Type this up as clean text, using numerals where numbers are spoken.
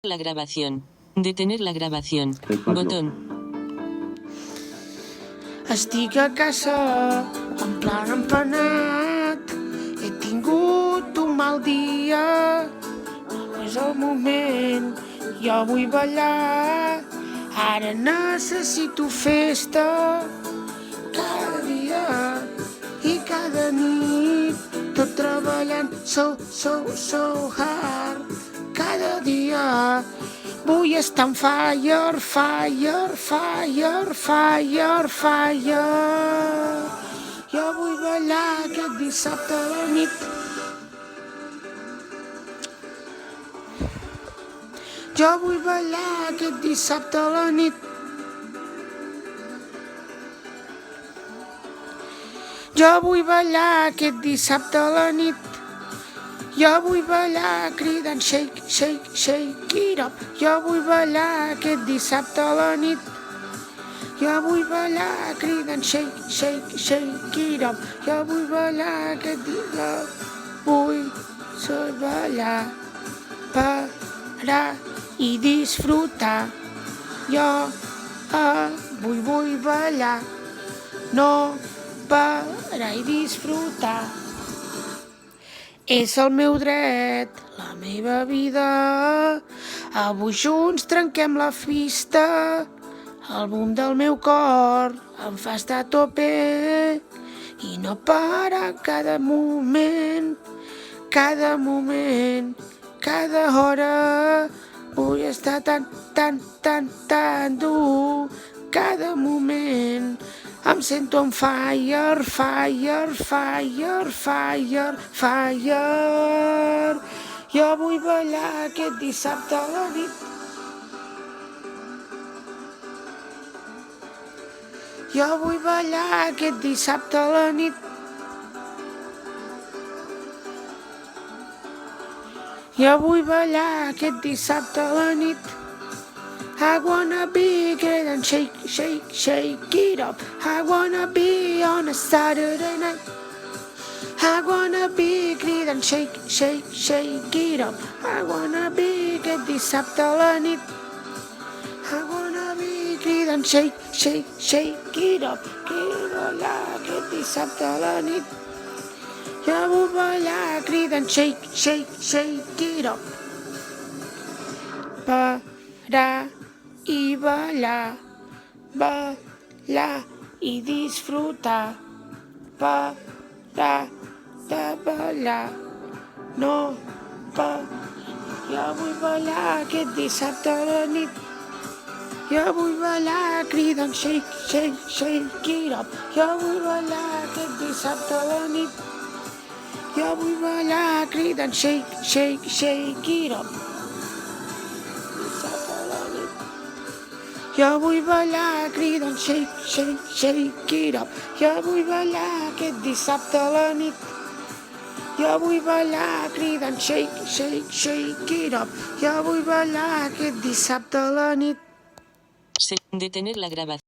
La grabación. Detener la grabación. Botón. Estic a casa, en plan empanat. He tingut un mal dia. No és el moment, jo vull ballar. Ara necessito festa. Cada dia i cada nit, tot treballant so hard. Cada dia vull estar en fire. Jo vull ballar aquest dissabte a la nit. Jo vull ballar aquest dissabte a la nit. Jo vull ballar aquest dissabte a la nit. Jo vull ballar cridant shake it up. Jo vull ballar aquest dissabte a la nit. Jo vull ballar cridant shake it up. Jo vull ballar aquest dissabte. Vull ballar, parar i disfrutar. Jo vull ballar, no parar i disfrutar. És el meu dret, la meva vida. Avui junts trenquem la pista. El boom del meu cor em fa estar a tope i no para cada moment, cada hora. Vull estar tan dur cada moment. Em sento on fire. Jo vull ballar aquest dissabte a la nit. Jo vull ballar aquest dissabte a la nit. Jo vull ballar aquest dissabte a la nit. I wanna be cridant shake it up. I wanna be on a Saturday night. I wanna be cridant shake it up. I wanna be aquest dissabte a la nit. I wanna be cridant shake it up. Vull ballar aquest dissabte a la nit. Jo vull ballar cridant shake it up. Parar i ballar i disfrutar. Parar de ballar, no jo vull ballar aquest dissabte a la nit. Jo vull ballar cridant shake it up. Jo vull ballar aquest dissabte a la nit. Jo vull ballar cridant shake it up. Jo vull ballar cridant shake it up. Jo vull ballar aquest dissabte a la nit. Jo vull ballar cridant shake it up. Jo vull ballar aquest dissabte a la nit. Detener la grabación.